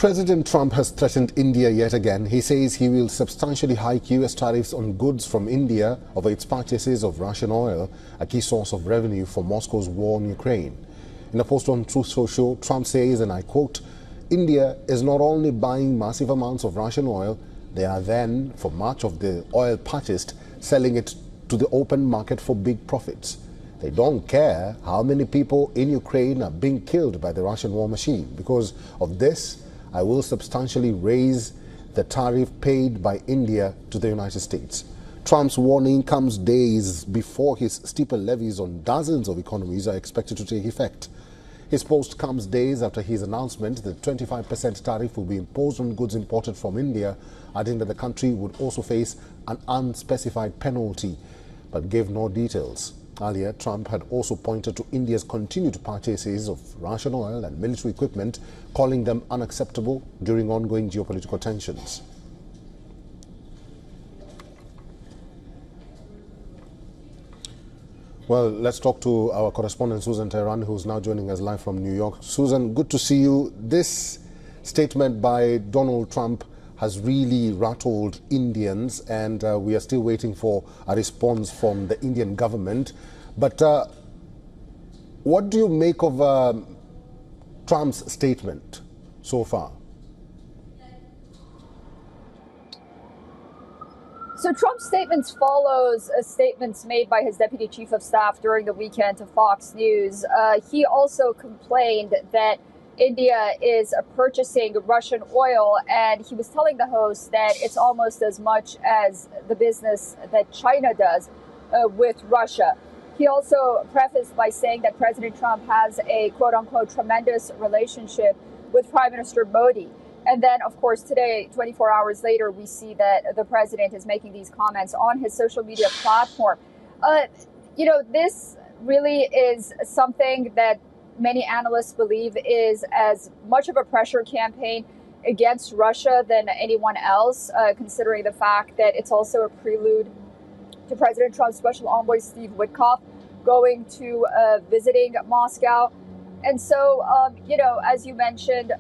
President Trump has threatened India yet again. He says he will substantially hike U.S. tariffs on goods from India over its purchases of Russian oil, a key source of revenue for Moscow's war on Ukraine. In a post on Truth Social, Trump says, and I quote, "India is not only buying massive amounts of Russian oil, they are then, for much of the oil purchased, selling it to the open market for big profits. They don't care how many people in Ukraine are being killed by the Russian war machine. Because of this, I will substantially raise the tariff paid by India to the United States." Trump's warning comes days before his steeper levies on dozens of economies are expected to take effect. His post comes days after his announcement that 25% tariff will be imposed on goods imported from India, adding that the country would also face an unspecified penalty, but gave no details. Earlier, Trump had also pointed to India's continued purchases of Russian oil and military equipment, calling them unacceptable during ongoing geopolitical tensions. Well, let's talk to our correspondent, Susan Tehran, who's now joining us live from New York. Susan, good to see you. This statement by Donald Trump has really rattled Indians, and we are still waiting for a response from the Indian government. But what do you make of Trump's statement so far? So Trump's statements follows statements made by his deputy chief of staff during the weekend to Fox News. He also complained that India is purchasing Russian oil, and he was telling the host that it's almost as much as the business that China does with Russia. He also prefaced by saying that President Trump has a quote-unquote tremendous relationship with Prime Minister Modi. And then, of course, today, 24 hours later, we see that the president is making these comments on his social media platform. This really is something that many analysts believe is as much of a pressure campaign against Russia than anyone else, considering the fact that it's also a prelude to President Trump's special envoy, Steve Witkoff, going to visiting Moscow. And so, as you mentioned,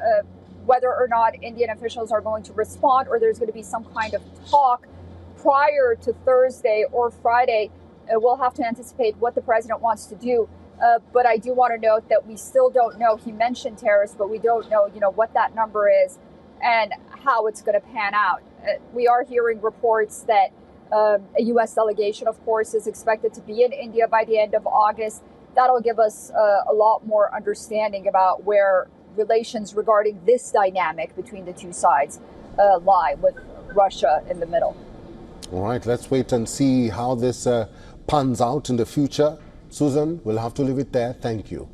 whether or not Indian officials are going to respond or there's going to be some kind of talk prior to Thursday or Friday, we'll have to anticipate what the president wants to do. But I do want to note that we still don't know. He mentioned tariffs, but we don't know, what that number is and how it's going to pan out. We are hearing reports that a U.S. delegation, of course, is expected to be in India by the end of August. That'll give us a lot more understanding about where relations regarding this dynamic between the two sides lie, with Russia in the middle. All right, let's wait and see how this pans out in the future. Susan, we'll have to leave it there. Thank you.